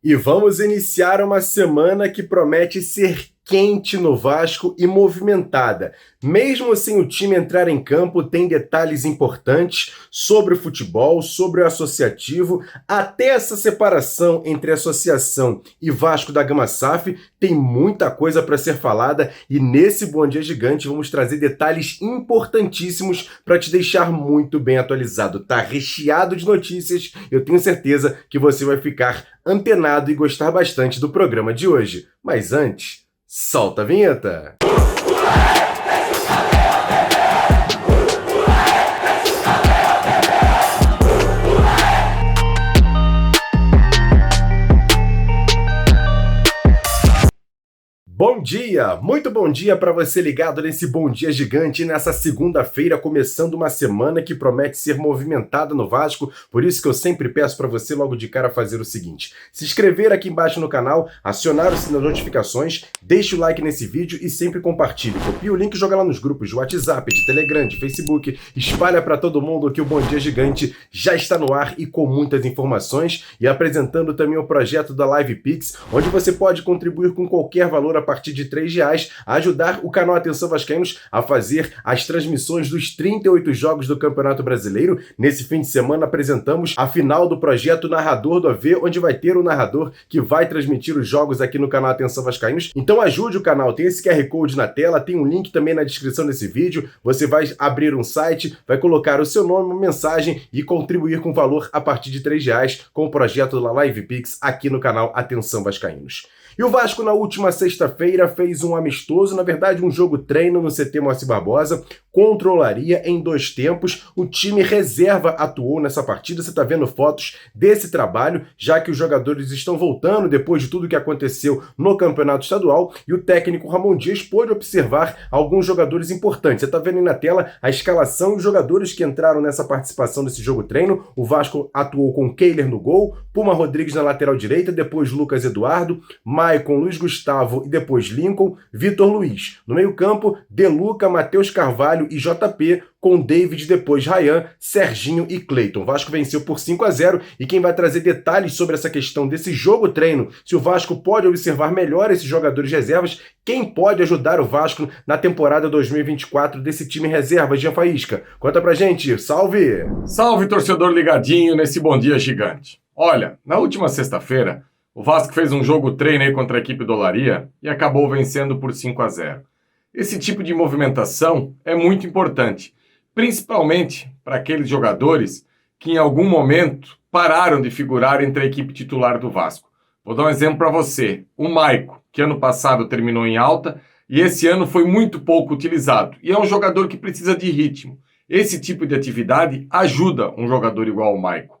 E vamos iniciar uma semana que promete ser quente no Vasco e movimentada. Mesmo sem o time entrar em campo, tem detalhes importantes sobre o futebol, sobre o associativo, até essa separação entre associação e Vasco da Gama SAF, tem muita coisa para ser falada e nesse Bom Dia Gigante vamos trazer detalhes importantíssimos para te deixar muito bem atualizado. Tá recheado de notícias, eu tenho certeza que você vai ficar antenado e gostar bastante do programa de hoje. Mas antes, solta a vinheta! Bom dia, muito bom dia para você ligado nesse Bom Dia Gigante nessa segunda-feira, começando uma semana que promete ser movimentada no Vasco, por isso que eu sempre peço para você logo de cara fazer o seguinte, se inscrever aqui embaixo no canal, acionar o sininho das notificações, deixe o like nesse vídeo e sempre compartilhe, copie o link e joga lá nos grupos de WhatsApp, de Telegram, de Facebook, espalha para todo mundo que o Bom Dia Gigante já está no ar e com muitas informações e apresentando também o projeto da Live Pix, onde você pode contribuir com qualquer valor a partir de R$3, ajudar o canal Atenção Vascaínos a fazer as transmissões dos 38 jogos do Campeonato Brasileiro. Nesse fim de semana apresentamos a final do projeto Narrador do AV, onde vai ter o narrador que vai transmitir os jogos aqui no canal Atenção Vascaínos. Então ajude o canal, tem esse QR Code na tela, tem um link também na descrição desse vídeo, você vai abrir um site, vai colocar o seu nome, uma mensagem e contribuir com valor a partir de R$3 com o projeto da Live Pix aqui no canal Atenção Vascaínos. E o Vasco na última sexta-feira fez um amistoso, na verdade um jogo-treino no CT Moacir Barbosa, contra o Olaria em 2 tempos. O time reserva atuou nessa partida, você está vendo fotos desse trabalho, já que os jogadores estão voltando depois de tudo que aconteceu no Campeonato Estadual e o técnico Ramon Dias pôde observar alguns jogadores importantes. Você está vendo aí na tela a escalação e os jogadores que entraram nessa participação desse jogo-treino. O Vasco atuou com Keiler no gol, Puma Rodrigues na lateral direita, depois Lucas Eduardo, Maicon, Luiz Gustavo e depois Lincoln, Vitor Luiz. No meio-campo, Deluca, Matheus Carvalho e JP, com David, depois Ryan, Serginho e Cleiton. O Vasco venceu por 5-0 e quem vai trazer detalhes sobre essa questão desse jogo-treino, se o Vasco pode observar melhor esses jogadores reservas, quem pode ajudar o Vasco na temporada 2024 desse time reserva, Jean Faísca. Conta pra gente, salve! Salve, torcedor ligadinho nesse Bom Dia Gigante. Olha, na última sexta-feira, o Vasco fez um jogo-treino aí contra a equipe do Olaria e acabou vencendo por 5-0. Esse tipo de movimentação é muito importante, principalmente para aqueles jogadores que em algum momento pararam de figurar entre a equipe titular do Vasco. Vou dar um exemplo para você. O Maicon, que ano passado terminou em alta e esse ano foi muito pouco utilizado. E é um jogador que precisa de ritmo. Esse tipo de atividade ajuda um jogador igual ao Maicon.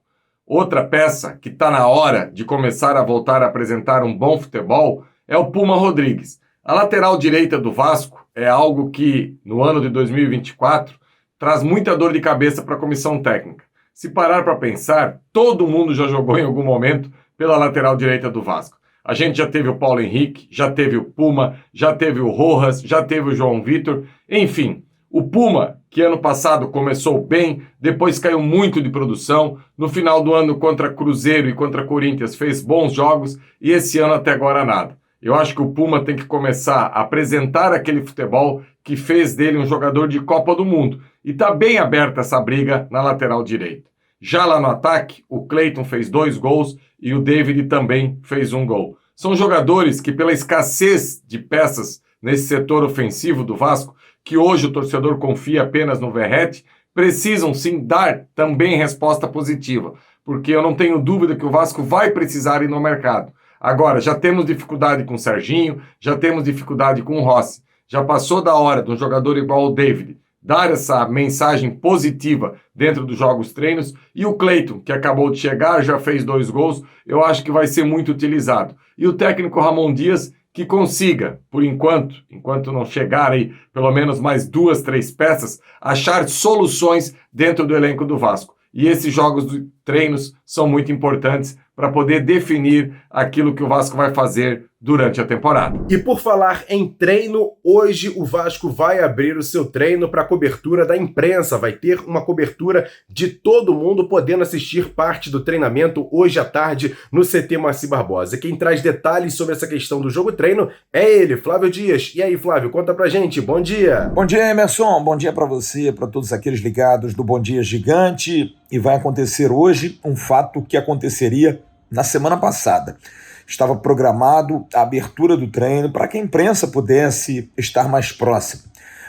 Outra peça que está na hora de começar a voltar a apresentar um bom futebol é o Puma Rodrigues. A lateral direita do Vasco é algo que, no ano de 2024, traz muita dor de cabeça para a comissão técnica. Se parar para pensar, todo mundo já jogou em algum momento pela lateral direita do Vasco. A gente já teve o Paulo Henrique, já teve o Puma, já teve o Rojas, já teve o João Vitor, enfim. O Puma, que ano passado começou bem, depois caiu muito de produção, no final do ano contra Cruzeiro e contra Corinthians fez bons jogos e esse ano até agora nada. Eu acho que o Puma tem que começar a apresentar aquele futebol que fez dele um jogador de Copa do Mundo. E está bem aberta essa briga na lateral direita. Já lá no ataque, o Cleiton fez 2 gols e o David também fez 1 gol. São jogadores que, pela escassez de peças nesse setor ofensivo do Vasco, que hoje o torcedor confia apenas no Verratti, precisam sim dar também resposta positiva, porque eu não tenho dúvida que o Vasco vai precisar ir no mercado. Agora, já temos dificuldade com o Serginho, já temos dificuldade com o Rossi. Já passou da hora de um jogador igual o David dar essa mensagem positiva dentro dos jogos-treinos. E o Cleiton, que acabou de chegar, já fez 2 gols, eu acho que vai ser muito utilizado. E o técnico Ramon Dias, que consiga, por enquanto não chegar aí pelo menos mais 2, 3 peças, achar soluções dentro do elenco do Vasco. E esses jogos treinos são muito importantes para poder definir aquilo que o Vasco vai fazer durante a temporada. E por falar em treino, hoje o Vasco vai abrir o seu treino para a cobertura da imprensa. Vai ter uma cobertura de todo mundo podendo assistir parte do treinamento hoje à tarde no CT Moacir Barbosa. Quem traz detalhes sobre essa questão do jogo-treino é ele, Flávio Dias. E aí, Flávio, conta pra gente. Bom dia. Bom dia, Emerson. Bom dia para você, para todos aqueles ligados do Bom Dia Gigante. E vai acontecer hoje um fato que aconteceria na semana passada. Estava programado a abertura do treino para que a imprensa pudesse estar mais próxima.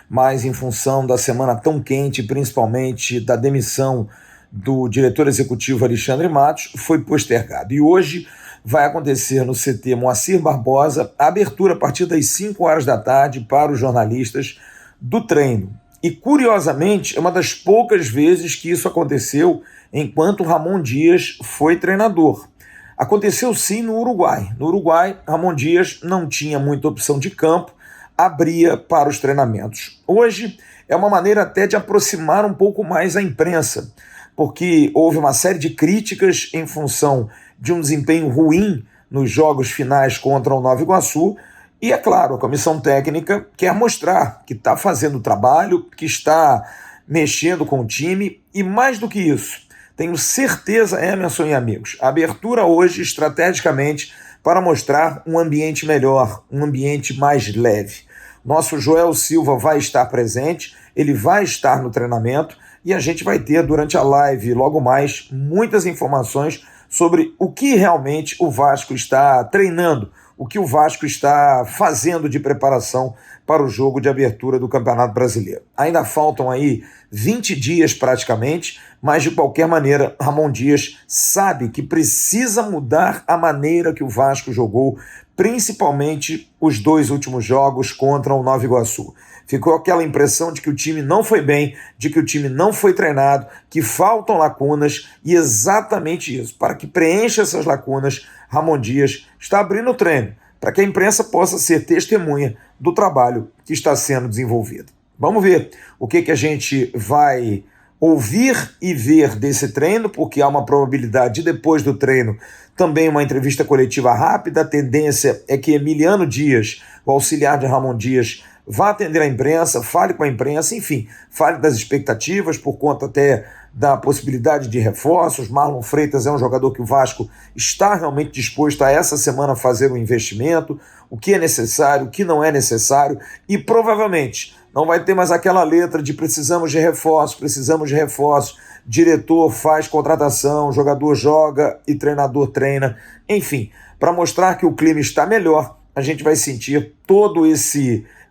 Mas em função da semana tão quente, principalmente da demissão do diretor executivo Alexandre Matos, foi postergado. E hoje vai acontecer no CT Moacir Barbosa a abertura a partir das 5 horas da tarde para os jornalistas do treino. E curiosamente, é uma das poucas vezes que isso aconteceu enquanto Ramon Dias foi treinador. Aconteceu sim no Uruguai. No Uruguai, Ramon Dias não tinha muita opção de campo, abria para os treinamentos. Hoje é uma maneira até de aproximar um pouco mais a imprensa, porque houve uma série de críticas em função de um desempenho ruim nos jogos finais contra o Nova Iguaçu, e é claro, a comissão técnica quer mostrar que está fazendo o trabalho, que está mexendo com o time, e mais do que isso, tenho certeza, Emerson e amigos, a abertura hoje estrategicamente para mostrar um ambiente melhor, um ambiente mais leve. Nosso Joel Silva vai estar presente, ele vai estar no treinamento e a gente vai ter durante a live, logo mais, muitas informações sobre o que realmente o Vasco está treinando, o que o Vasco está fazendo de preparação para o jogo de abertura do Campeonato Brasileiro. Ainda faltam aí 20 dias praticamente, mas de qualquer maneira, Ramon Dias sabe que precisa mudar a maneira que o Vasco jogou, principalmente os 2 últimos jogos contra o Nova Iguaçu. Ficou aquela impressão de que o time não foi bem, de que o time não foi treinado, que faltam lacunas, e exatamente isso. Para que preencha essas lacunas, Ramon Dias está abrindo o treino, para que a imprensa possa ser testemunha do trabalho que está sendo desenvolvido. Vamos ver o que a gente vai ouvir e ver desse treino, porque há uma probabilidade de, depois do treino, também uma entrevista coletiva rápida. A tendência é que Emiliano Dias, o auxiliar de Ramon Dias, vá atender a imprensa, fale com a imprensa, enfim, fale das expectativas, por conta até da possibilidade de reforços. Marlon Freitas é um jogador que o Vasco está realmente disposto a essa semana fazer um investimento, o que é necessário, o que não é necessário, e provavelmente não vai ter mais aquela letra de precisamos de reforços, diretor faz contratação, jogador joga e treinador treina, enfim, para mostrar que o clima está melhor, a gente vai sentir todo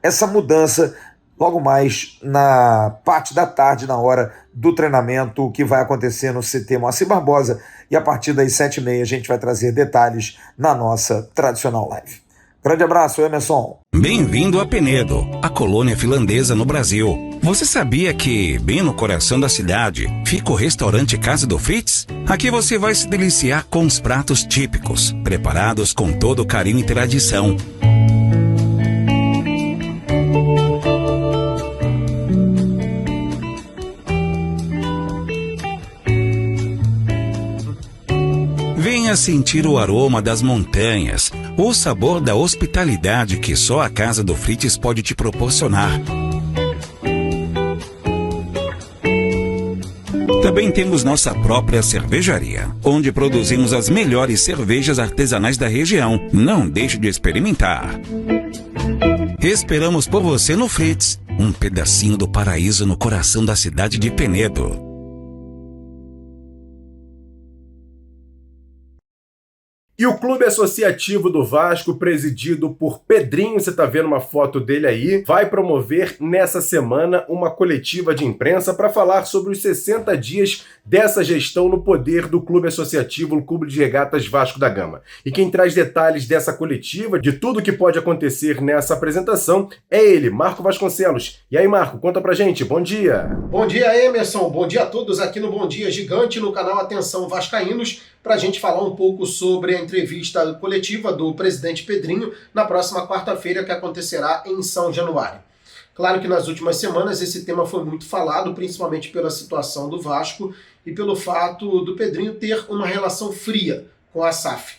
essa mudança logo mais na parte da tarde, na hora do treinamento que vai acontecer no CT Moacir Barbosa, e a partir das 7h30 a gente vai trazer detalhes na nossa tradicional live. Grande abraço, Emerson. Bem-vindo a Penedo, a colônia finlandesa no Brasil. Você sabia que, bem no coração da cidade, fica o restaurante Casa do Fritz? Aqui você vai se deliciar com os pratos típicos, preparados com todo carinho e tradição. Venha sentir o aroma das montanhas, o sabor da hospitalidade que só a Casa do Fritz pode te proporcionar. Também temos nossa própria cervejaria, onde produzimos as melhores cervejas artesanais da região. Não deixe de experimentar. Esperamos por você no Fritz, um pedacinho do paraíso no coração da cidade de Penedo. E o Clube Associativo do Vasco, presidido por Pedrinho, você está vendo uma foto dele aí, vai promover nessa semana uma coletiva de imprensa para falar sobre os 60 dias dessa gestão no poder do Clube Associativo, o Clube de Regatas Vasco da Gama. E quem traz detalhes dessa coletiva, de tudo que pode acontecer nessa apresentação, é ele, Marco Vasconcelos. E aí, Marco, conta pra gente. Bom dia. Bom dia, Emerson. Bom dia a todos aqui no Bom Dia Gigante, no canal Atenção Vascaínos, para a gente falar um pouco sobre a entrevista coletiva do presidente Pedrinho na próxima quarta-feira, que acontecerá em São Januário. Claro que nas últimas semanas esse tema foi muito falado, principalmente pela situação do Vasco e pelo fato do Pedrinho ter uma relação fria com a SAF.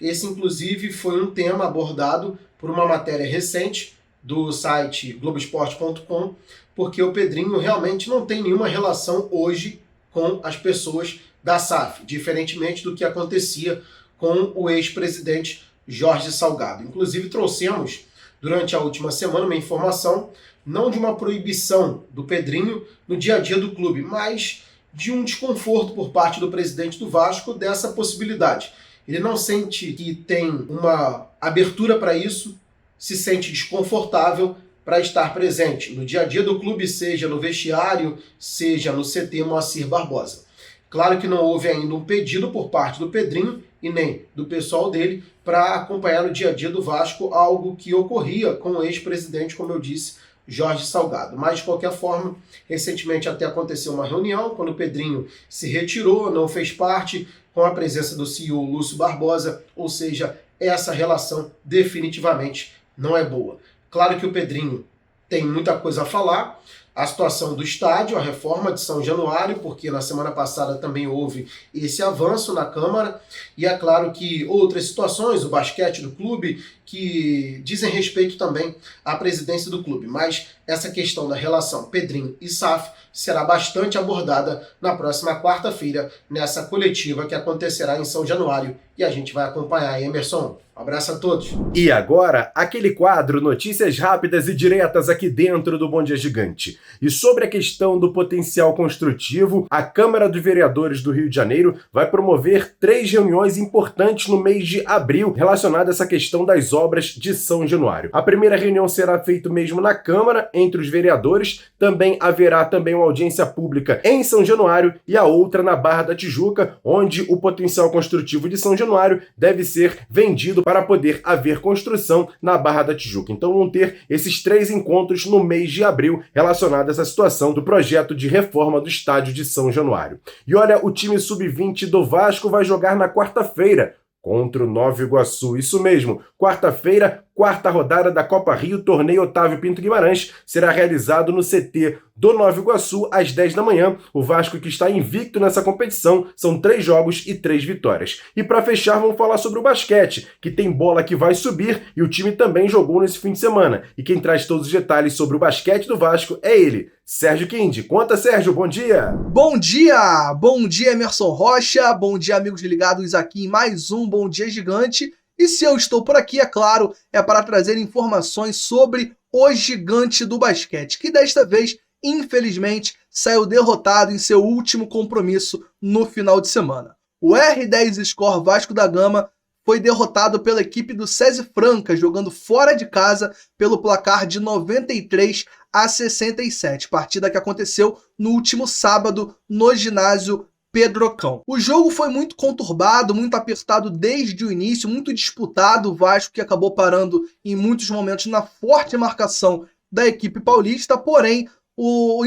Esse, inclusive, foi um tema abordado por uma matéria recente do site Globoesporte.com, porque o Pedrinho realmente não tem nenhuma relação hoje com as pessoas da SAF, diferentemente do que acontecia com o ex-presidente Jorge Salgado. Inclusive, trouxemos, durante a última semana, uma informação, não de uma proibição do Pedrinho no dia a dia do clube, mas de um desconforto por parte do presidente do Vasco dessa possibilidade. Ele não sente que tem uma abertura para isso, se sente desconfortável para estar presente no dia a dia do clube, seja no vestiário, seja no CT Moacir Barbosa. Claro que não houve ainda um pedido por parte do Pedrinho e nem do pessoal dele para acompanhar no dia a dia do Vasco algo que ocorria com o ex-presidente, como eu disse, Jorge Salgado. Mas, de qualquer forma, recentemente até aconteceu uma reunião, quando o Pedrinho se retirou, não fez parte, com a presença do CEO Lúcio Barbosa, ou seja, essa relação definitivamente não é boa. Claro que o Pedrinho tem muita coisa a falar, a situação do estádio, a reforma de São Januário, porque na semana passada também houve esse avanço na Câmara, e é claro que outras situações, o basquete do clube, que dizem respeito também à presidência do clube. Mas essa questão da relação Pedrinho e SAF será bastante abordada na próxima quarta-feira, nessa coletiva que acontecerá em São Januário, e a gente vai acompanhar, Emerson. Um abraço a todos. E agora, aquele quadro Notícias Rápidas e Diretas aqui dentro do Bom Dia Gigante. E sobre a questão do potencial construtivo, a Câmara dos Vereadores do Rio de Janeiro vai promover 3 reuniões importantes no mês de abril relacionadas a essa questão das obras de São Januário. A primeira reunião será feita mesmo na Câmara, entre os vereadores. Também haverá uma audiência pública em São Januário e a outra na Barra da Tijuca, onde o potencial construtivo de São Januário deve ser vendido para poder haver construção na Barra da Tijuca. Então vão ter esses 3 encontros no mês de abril relacionados a essa situação do projeto de reforma do estádio de São Januário. E olha, o time sub-20 do Vasco vai jogar na quarta-feira contra o Nova Iguaçu. Isso mesmo, quarta-feira, quarta rodada da Copa Rio, torneio Otávio Pinto Guimarães, será realizado no CT do Nova Iguaçu às 10 da manhã. O Vasco, que está invicto nessa competição, são 3 jogos e 3 vitórias. E para fechar, vamos falar sobre o basquete, que tem bola que vai subir e o time também jogou nesse fim de semana. E quem traz todos os detalhes sobre o basquete do Vasco é ele, Sérgio Quindi. Conta, Sérgio, bom dia! Bom dia! Bom dia, Emerson Rocha, bom dia, amigos ligados aqui em mais um Bom Dia Gigante. E se eu estou por aqui, é claro, é para trazer informações sobre o gigante do basquete, que desta vez, infelizmente, saiu derrotado em seu último compromisso no final de semana. O R10 Score Vasco da Gama foi derrotado pela equipe do SESI Franca, jogando fora de casa pelo placar de 93-67, partida que aconteceu no último sábado no ginásio Pedrocão. O jogo foi muito conturbado, muito apertado desde o início, muito disputado. O Vasco que acabou parando em muitos momentos na forte marcação da equipe paulista, porém o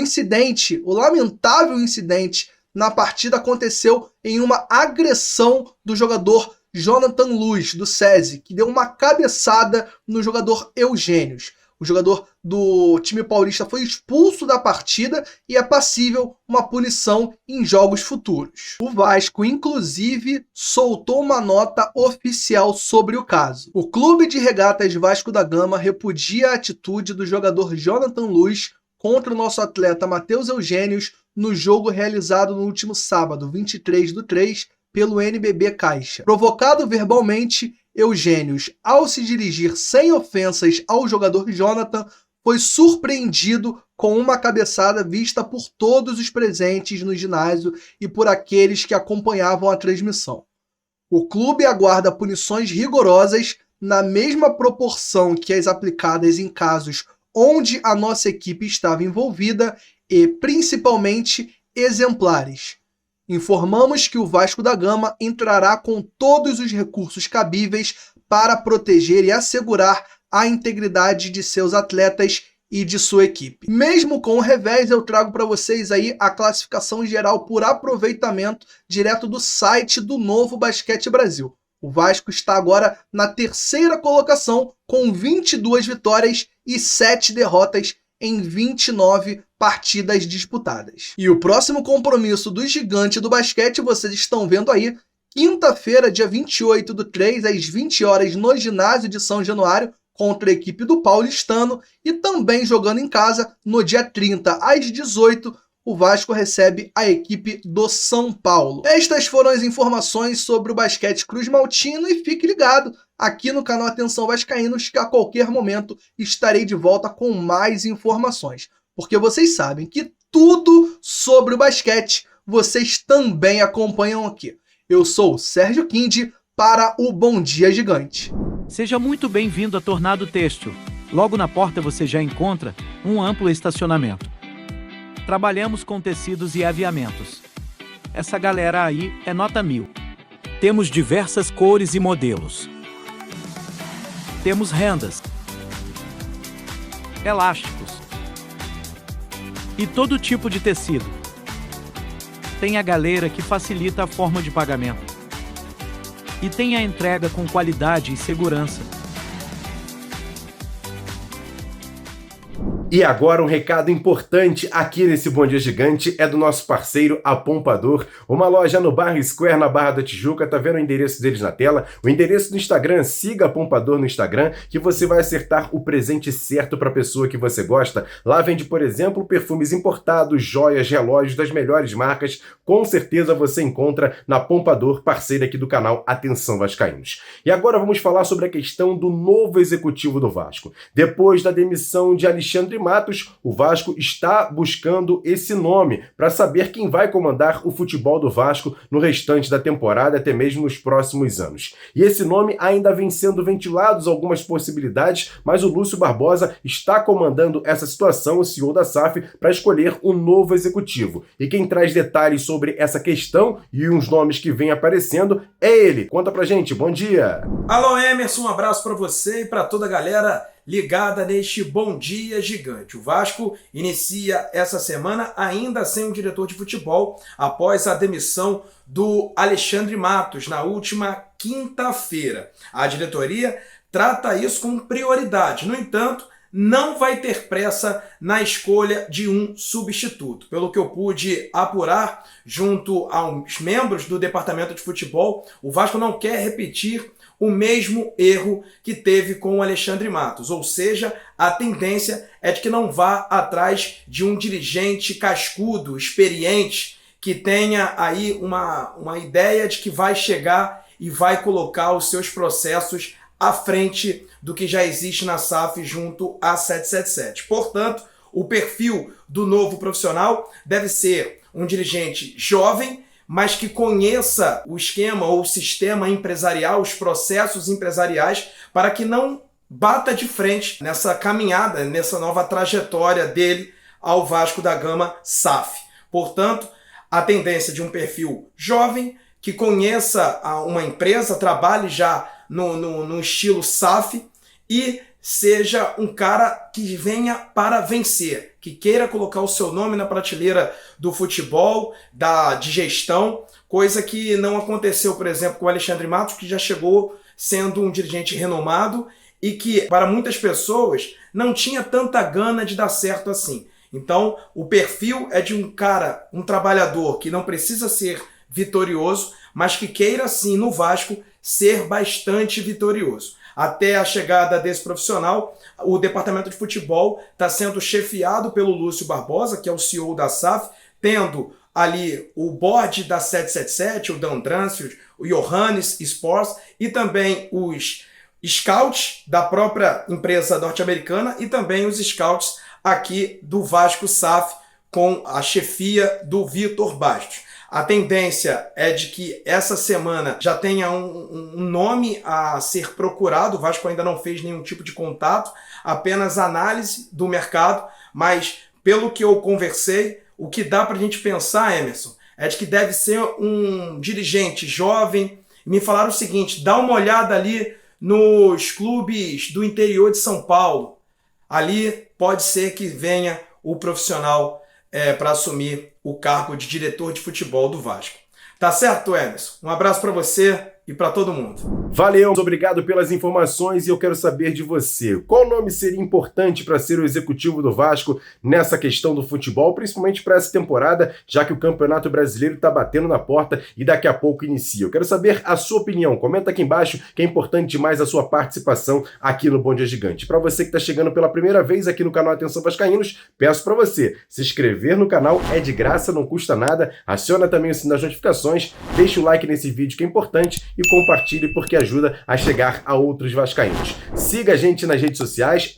lamentável incidente na partida aconteceu em uma agressão do jogador Jonathan Luz, do SESI, que deu uma cabeçada no jogador Eugênios. O jogador do time paulista foi expulso da partida e é passível uma punição em jogos futuros. O Vasco, inclusive, soltou uma nota oficial sobre o caso. O Clube de Regatas Vasco da Gama repudia a atitude do jogador Jonathan Luz contra o nosso atleta Matheus Eugênios no jogo realizado no último sábado, 23/3, pelo NBB Caixa. Provocado verbalmente, Eugênios, ao se dirigir sem ofensas ao jogador Jonathan, foi surpreendido com uma cabeçada vista por todos os presentes no ginásio e por aqueles que acompanhavam a transmissão. O clube aguarda punições rigorosas na mesma proporção que as aplicadas em casos onde a nossa equipe estava envolvida e, principalmente, exemplares. Informamos que o Vasco da Gama entrará com todos os recursos cabíveis para proteger e assegurar a integridade de seus atletas e de sua equipe. Mesmo com o revés, eu trago para vocês aí a classificação geral por aproveitamento direto do site do Novo Basquete Brasil. O Vasco está agora na 3ª colocação com 22 vitórias e 7 derrotas em 29 partidas disputadas. E o próximo compromisso do gigante do basquete, vocês estão vendo aí, quinta-feira, dia 28/3, às 20 horas, no ginásio de São Januário, contra a equipe do Paulistano, e também jogando em casa, no dia 30, às 18, o Vasco recebe a equipe do São Paulo. Estas foram as informações sobre o basquete cruzmaltino e fique ligado aqui no canal Atenção Vascaínos que a qualquer momento estarei de volta com mais informações. Porque vocês sabem que tudo sobre o basquete vocês também acompanham aqui. Eu sou o Sérgio Quindi para o Bom Dia Gigante. Seja muito bem-vindo a Tornado Têxtil. Logo na porta você já encontra um amplo estacionamento. Trabalhamos com tecidos e aviamentos. Essa galera aí é nota 1000. Temos diversas cores e modelos. Temos rendas, elásticos e todo tipo de tecido. Tem a galera que facilita a forma de pagamento. E tem a entrega com qualidade e segurança. E agora um recado importante aqui nesse Bom Dia Gigante é do nosso parceiro A Pompador, uma loja no Barra Square, na Barra da Tijuca. Tá vendo o endereço deles na tela? O endereço do Instagram, siga A Pompador no Instagram, que você vai acertar o presente certo para a pessoa que você gosta. Lá vende, por exemplo, perfumes importados, joias, relógios das melhores marcas. Com certeza você encontra na Pompador, parceira aqui do canal Atenção Vascaínos. E agora vamos falar sobre a questão do novo executivo do Vasco. Depois da demissão de Alexandre Matos, o Vasco está buscando esse nome para saber quem vai comandar o futebol do Vasco no restante da temporada, até mesmo nos próximos anos. E esse nome ainda vem sendo ventilados algumas possibilidades, mas o Lúcio Barbosa está comandando essa situação, o CEO da SAF, para escolher um novo executivo. E quem traz detalhes sobre essa questão e uns nomes que vêm aparecendo é ele. Conta pra gente, bom dia! Alô Emerson, um abraço para você e para toda a galera ligada neste Bom Dia Gigante. O Vasco inicia essa semana ainda sem um diretor de futebol após a demissão do Alexandre Matos na última quinta-feira. A diretoria trata isso com prioridade. No entanto, não vai ter pressa na escolha de um substituto. Pelo que eu pude apurar junto aos membros do departamento de futebol, o Vasco não quer repetir o mesmo erro que teve com o Alexandre Matos, ou seja, a tendência é de que não vá atrás de um dirigente cascudo, experiente, que tenha aí uma ideia de que vai chegar e vai colocar os seus processos à frente do que já existe na SAF junto à 777. Portanto, o perfil do novo profissional deve ser um dirigente jovem, mas que conheça o esquema ou o sistema empresarial, os processos empresariais, para que não bata de frente nessa caminhada, nessa nova trajetória dele ao Vasco da Gama SAF. Portanto, a tendência de um perfil jovem, que conheça uma empresa, trabalhe já no estilo SAF e seja um cara que venha para vencer, que queira colocar o seu nome na prateleira do futebol, de gestão, coisa que não aconteceu, por exemplo, com o Alexandre Matos, que já chegou sendo um dirigente renomado e que, para muitas pessoas, não tinha tanta gana de dar certo assim. Então, o perfil é de um cara, um trabalhador que não precisa ser vitorioso, mas que queira, sim, no Vasco, ser bastante vitorioso. Até a chegada desse profissional, o departamento de futebol está sendo chefiado pelo Lúcio Barbosa, que é o CEO da SAF, tendo ali o board da 777, o Dan Dransfield, o Johannes Sports e também os scouts da própria empresa norte-americana e também os scouts aqui do Vasco SAF com a chefia do Vitor Bastos. A tendência é de que essa semana já tenha um nome a ser procurado. O Vasco ainda não fez nenhum tipo de contato, apenas análise do mercado, mas pelo que eu conversei, o que dá para a gente pensar, Emerson, é de que deve ser um dirigente jovem. Me falaram o seguinte, dá uma olhada ali nos clubes do interior de São Paulo. Ali pode ser que venha o profissional para assumir o cargo de diretor de futebol do Vasco. Tá certo, Emerson? Um abraço para você e e para todo mundo. Valeu, obrigado pelas informações e eu quero saber de você. Qual nome seria importante para ser o executivo do Vasco nessa questão do futebol, principalmente para essa temporada, já que o Campeonato Brasileiro está batendo na porta e daqui a pouco inicia. Eu quero saber a sua opinião. Comenta aqui embaixo que é importante demais a sua participação aqui no Bom Dia Gigante. Para você que está chegando pela primeira vez aqui no canal Atenção Vascaínos, peço para você se inscrever no canal, é de graça, não custa nada. Aciona também o sininho das notificações, deixa o like nesse vídeo que é importante e compartilhe porque ajuda a chegar a outros vascaínos. Siga a gente nas redes sociais,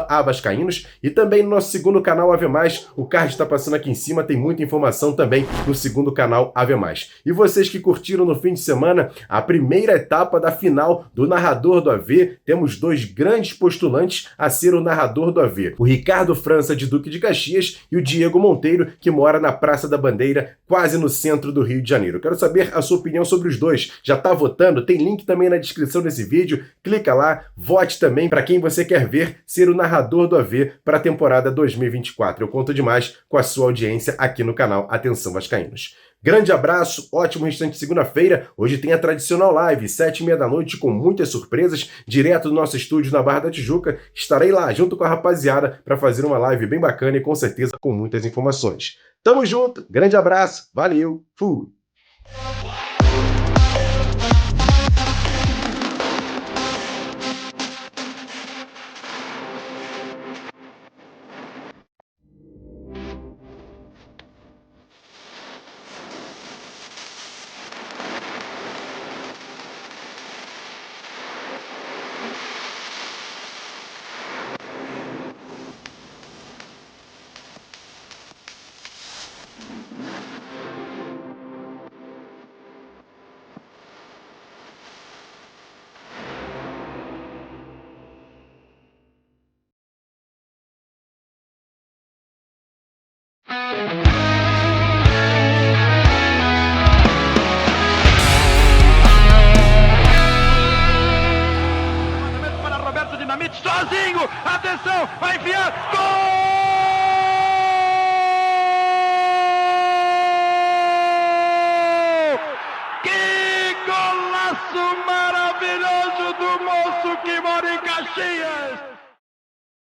@avascaínos, e também no nosso segundo canal Ave Mais. O card está passando aqui em cima, tem muita informação também no segundo canal Ave Mais. E vocês que curtiram no fim de semana a primeira etapa da final do Narrador do AV, temos dois grandes postulantes a ser o narrador do AV. O Ricardo França, de Duque de Caxias, e o Diego Monteiro, que mora na Praça da Bandeira, quase no centro do Rio de Janeiro. Quero saber a sua opinião sobre os dois. Já está votando? Tem link também na descrição desse vídeo. Clica lá, vote também para quem você quer ver ser o narrador do AV para a temporada 2024. Eu conto demais com a sua audiência aqui no canal Atenção Vascaínos. Grande abraço, ótimo restante de segunda-feira. Hoje tem a tradicional live, 7h30 da noite, com muitas surpresas, direto do nosso estúdio na Barra da Tijuca. Estarei lá junto com a rapaziada para fazer uma live bem bacana e com certeza com muitas informações. Tamo junto, grande abraço, valeu, fui! Sozinho, atenção, vai enfiar, gol! Que golaço maravilhoso do moço que mora em Caxias!